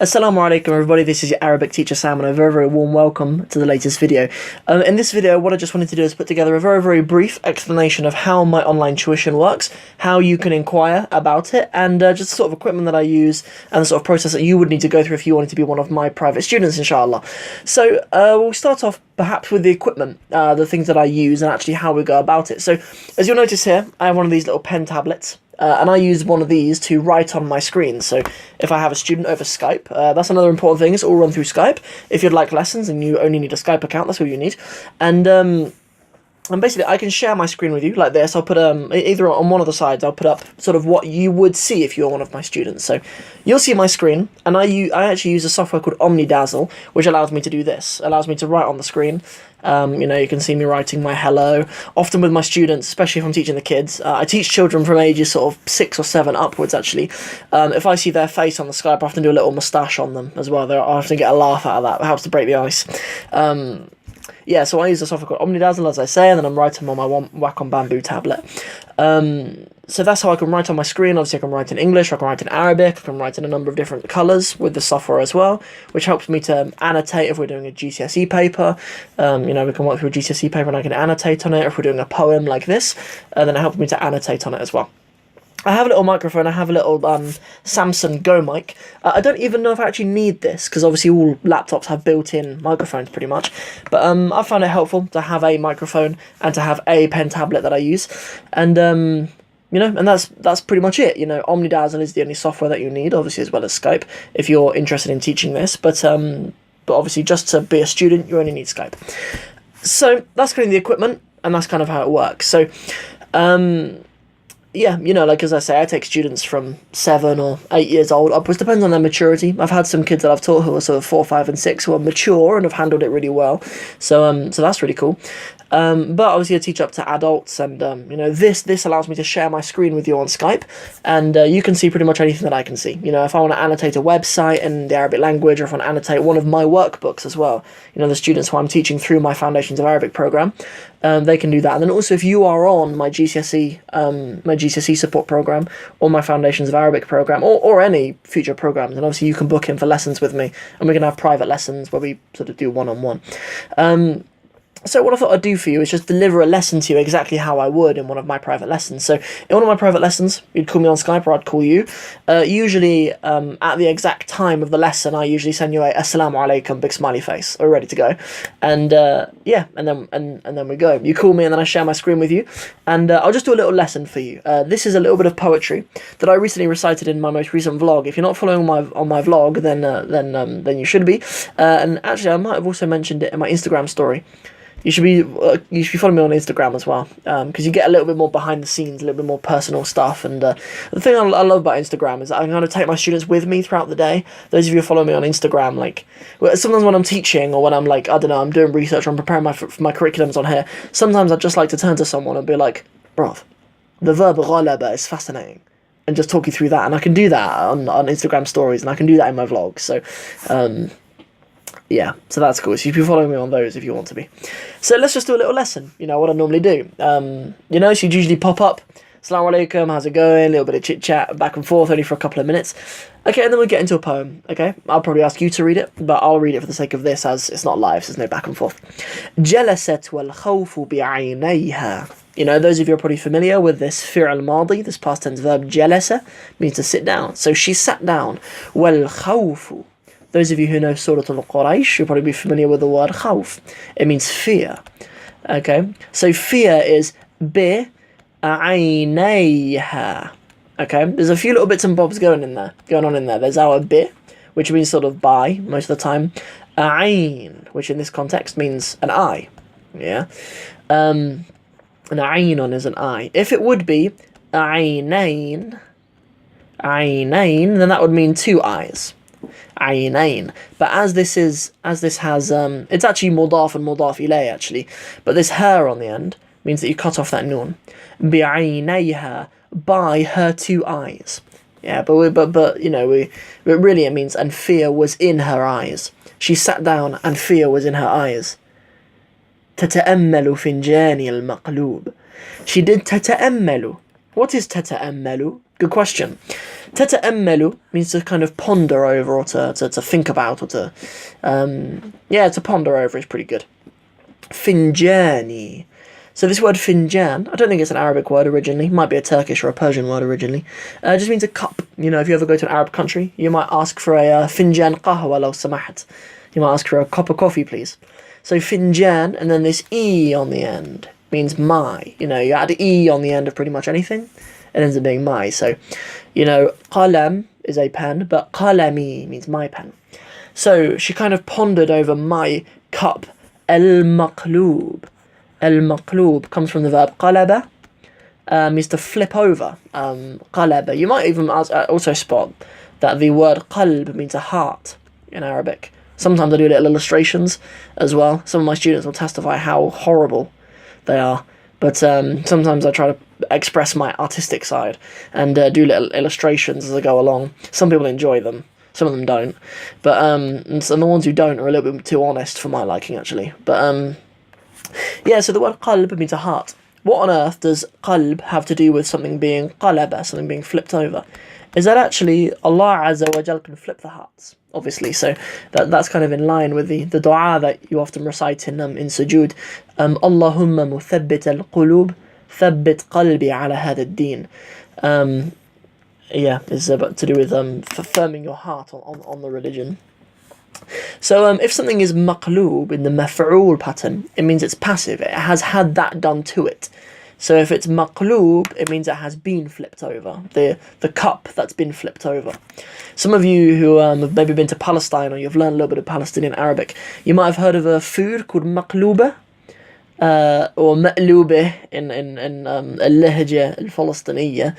Assalamu alaikum everybody, this is your Arabic teacher Sam and a very warm welcome to the latest video. In this video what I just wanted to do is put together a very brief explanation of how my online tuition works, how you can inquire about it, and just the sort of equipment that I use and the sort of process that you would need to go through if you wanted to be one of my private students, inshallah. So we'll start off perhaps with the equipment, the things that I use and actually how we go about it. So as you'll notice here, I have one of these little pen tablets. And I use one of these to write on my screen. So if I have a student over Skype, that's another important thing. It's all run through Skype. If you'd like lessons and you only need a Skype account, that's all you need. And basically, I can share my screen with you like this. I'll put either on one of the sides. I'll put up sort of what you would see if you're one of my students. So you'll see my screen, and I actually use a software called Omnidazzle, which allows me to do this. Allows me to write on the screen. You can see me writing my hello, often with my students, especially if I'm teaching the kids. I teach children from ages sort of 6 or 7 upwards, actually. If I see their face on the Skype, I often do a little moustache on them as well. I often get a laugh out of that. It helps to break the ice. Yeah, so I use a software called Omnidazzle, as I say, and then I'm writing on my Wacom Bamboo tablet. So that's how I can write on my screen. Obviously, I can write in English, I can write in Arabic, I can write in a number of different colours with the software as well, which helps me to annotate if we're doing a GCSE paper. We can work through a GCSE paper and I can annotate on it. If we're doing a poem like this, then it helps me to annotate on it as well. I have a little microphone, I have a little Samsung Go mic. I don't even know if I actually need this, because obviously all laptops have built-in microphones pretty much. But I found it helpful to have a microphone and to have a pen tablet that I use. And, and that's pretty much it. Omnidazzle is the only software that you need, obviously, as well as Skype, if you're interested in teaching this. But obviously, just to be a student, you only need Skype. So that's kind of the equipment, and that's kind of how it works. So, yeah, like as I say, I take students from 7 or 8 years old upwards, depends on their maturity. I've had some kids that I've taught who are sort of 4, 5 and 6 who are mature and have handled it really well. So that's really cool. But obviously I teach up to adults, and this allows me to share my screen with you on Skype, and you can see pretty much anything that I can see. If I want to annotate a website in the Arabic language, or if I want to annotate one of my workbooks as well, the students who I'm teaching through my Foundations of Arabic program, they can do that. And then also, if you are on my GCSE support program, or my Foundations of Arabic program, or any future programs, and obviously you can book in for lessons with me, and we can have private lessons where we sort of do one-on-one. So what I thought I'd do for you is just deliver a lesson to you exactly how I would in one of my private lessons. So in one of my private lessons, you'd call me on Skype or I'd call you. Usually at the exact time of the lesson, I usually send you a Assalamu alaikum big smiley face, or ready to go. And yeah, and then we go. You call me and then I share my screen with you, and I'll just do a little lesson for you. This is a little bit of poetry that I recently recited in my most recent vlog. If you're not following on my vlog, then you should be. And actually, I might have also mentioned it in my Instagram story. You should be following me on Instagram as well, because you get a little bit more behind the scenes, a little bit more personal stuff. And the thing I love about Instagram is that I can kind of take my students with me throughout the day. Those of you who follow me on Instagram, sometimes when I'm teaching, or when I'm I'm doing research, or I'm preparing my curriculums on here, sometimes I'd just like to turn to someone and be like, bruv, the verb ghalaba is fascinating, and just talk you through that. And I can do that on Instagram stories, and I can do that in my vlogs. So yeah, so that's cool. So you can follow me on those if you want to be. So let's just do a little lesson, what I normally do. So you'd usually pop up, Assalamu alaikum, how's it going? A little bit of chit-chat, back and forth, only for a couple of minutes. Okay, and then we'll get into a poem, okay? I'll probably ask you to read it, but I'll read it for the sake of this, as it's not live, so there's no back and forth. جَلَسَتْ وَالْخَوْفُ بِعَيْنَيْهَا. Those of you are probably familiar with this fi'l madi, this past tense verb, jalasa, means to sit down. So she sat down. وَالْخَوْفُ. Those of you who know Surah Al-Quraysh, you'll probably be familiar with the word khawf. It means fear. Okay, so fear is bi aynayha. Okay, there's a few little bits and bobs going on in there. There's our bi, which means sort of by most of the time. Ayn, which in this context means an eye. Yeah, an aynon is an eye. If it would be aynayn, then that would mean 2 eyes. Aynayn. But as this has it's actually mudaf and mudaf ilay actually, but this her on the end means that you cut off that nun. Bi'aynayha, by her 2 eyes. Yeah, but really it means, and fear was in her eyes. She sat down and fear was in her eyes. تتأمل فنجاني المقلوب. She did تتأمل. What is تتأمل? Good question. تتأمل means to kind of ponder over, or to think about, or to to ponder over is pretty good. Finjani. So this word finjan, I don't think it's an Arabic word originally. It might be a Turkish or a Persian word originally. It just means a cup. You know, if you ever go to an Arab country, you might ask for a finjan qahwa law samahat. You might ask for a cup of coffee, please. So finjan, and then this E on the end means my. You know, you add E on the end of pretty much anything, it ends up being my. So, you know, qalam is a pen, but qalami means my pen. So she kind of pondered over my cup. Al-maqloob. Al-maqloob comes from the verb qalaba, means to flip over. Qalaba. You might even also spot that the word qalb means a heart in Arabic. Sometimes I do little illustrations as well. Some of my students will testify how horrible they are. But sometimes I try to express my artistic side and do little illustrations as I go along. Some people enjoy them. Some of them don't. But and the ones who don't are a little bit too honest for my liking, actually. But so the word qalb means a heart. What on earth does qalb have to do with something being qalaba, something being flipped over? Is that actually Allah Azza wa Jal can flip the hearts, obviously. So that's kind of in line with the dua that you often recite in sujood. Allahumma muthabbit al-qulub, thabbit qalbi ala hadha ad-din. It's about to do with firming your heart on the religion. So if something is maqloob in the maf'ul pattern, it means it's passive. It has had that done to it. So if it's maqloob, it means it has been flipped over. The cup that's been flipped over. Some of you who have maybe been to Palestine, or you've learned a little bit of Palestinian Arabic, you might have heard of a food called maqlooba, or ma'looba in al-lahja al-Palestiniya.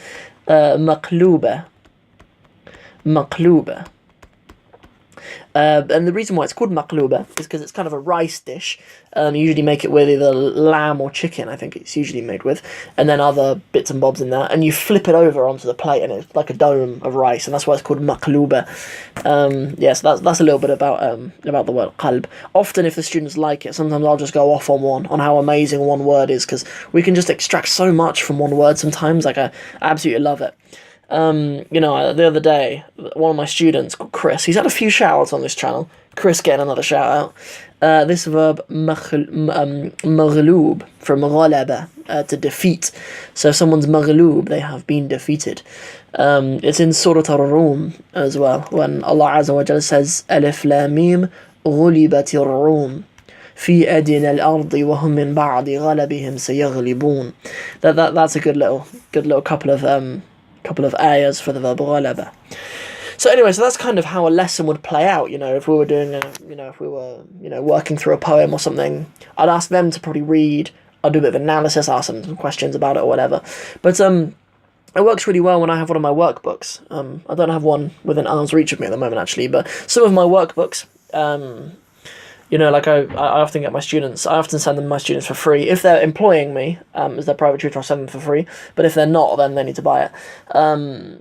Maqlooba. And the reason why it's called maqlooba is because it's kind of a rice dish. You usually make it with either lamb or chicken, I think it's usually made with, and then other bits and bobs in there, and you flip it over onto the plate, and it's like a dome of rice, and that's why it's called maqlooba. So that's a little bit about the word qalb. Often, if the students like it, sometimes I'll just go off on how amazing one word is, because we can just extract so much from one word sometimes. Like, I absolutely love it. The other day, one of my students called Chris, he's had a few shout-outs on this channel. Chris getting another shout-out. This verb, maghloob, from ghalaba, to defeat. So if someone's maghloob, they have been defeated. It's in Surah Ar-Rum as well, when Allah Azza wa Jalla says, Alif Lam Mim, ghulibat ar-Rum. في أدنى الأرض وهم من بعد غلبهم سيغلبون. That's a good little couple of ayahs for the verb ghalaba. So anyway, so that's kind of how a lesson would play out. You know, if we were doing working through a poem or something, I'd ask them to probably read. I'd do a bit of analysis, ask them some questions about it or whatever. But it works really well when I have one of my workbooks. I don't have one within arm's reach of me at the moment, actually, but some of my workbooks, I often get my students, I often send them my students for free. If they're employing me as their private tutor, I'll send them for free. But if they're not, then they need to buy it.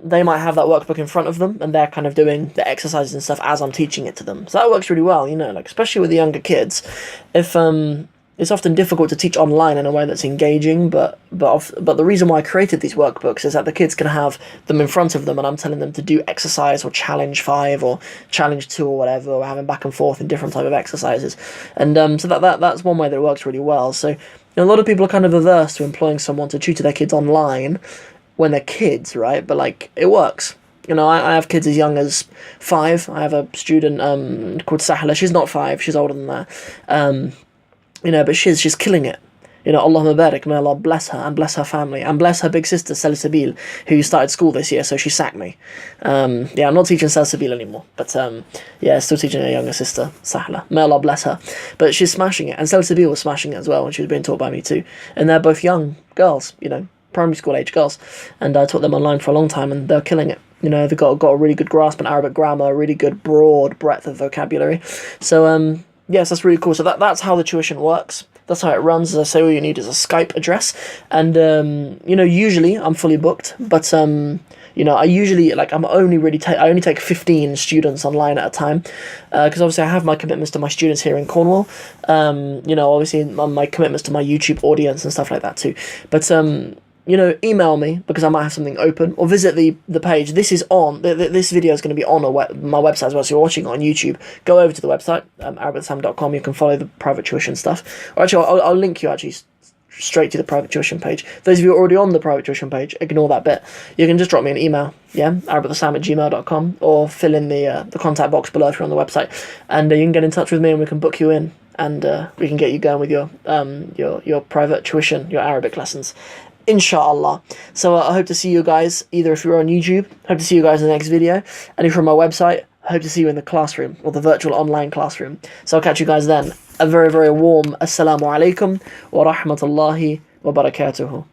They might have that workbook in front of them, and they're kind of doing the exercises and stuff as I'm teaching it to them. So that works really well, especially with the younger kids. If it's often difficult to teach online in a way that's engaging, but the reason why I created these workbooks is that the kids can have them in front of them, and I'm telling them to do exercise or challenge 5 or challenge 2 or whatever, or having back and forth in different type of exercises. And so that's one way that it works really well. So a lot of people are kind of averse to employing someone to tutor their kids online when they're kids, right? But it works. I have kids as young as 5. I have a student called Sahla. She's not 5. She's older than that. But she's killing it. Allahumma barik, may Allah bless her and bless her family and bless her big sister Salsabil, who started school this year, so she sacked me. I'm not teaching Salsabil anymore, but still teaching her younger sister Sahla. May Allah bless her. But she's smashing it, and Salsabil was smashing it as well, and she was being taught by me too. And they're both young girls, primary school age girls, and I taught them online for a long time, and they're killing it. They've got a really good grasp on Arabic grammar, a really good broad breadth of vocabulary. So yes, that's really cool. So that's how the tuition works. That's how it runs. As I say, all you need is a Skype address. And, usually I'm fully booked. But, I usually, I only take 15 students online at a time. Because obviously I have my commitments to my students here in Cornwall. Obviously my commitments to my YouTube audience and stuff like that too. But, email me, because I might have something open, or visit the page. This is on, this video is going to be on my website as well, so you're watching it on YouTube. Go over to the website, arabicwithsam.com. You can follow the private tuition stuff. Or actually, I'll link you actually straight to the private tuition page. Those of you who are already on the private tuition page, ignore that bit. You can just drop me an email, arabicwithsam@gmail.com, or fill in the contact box below if you're on the website, and you can get in touch with me and we can book you in, and we can get you going with your private tuition, your Arabic lessons, inshallah. So I hope to see you guys, either if you're on YouTube, hope to see you guys in the next video, and if you're on my website, I hope to see you in the classroom, or the virtual online classroom. So I'll catch you guys then. A very, very warm assalamu alaikum wa rahmatullahi wa barakatuhu.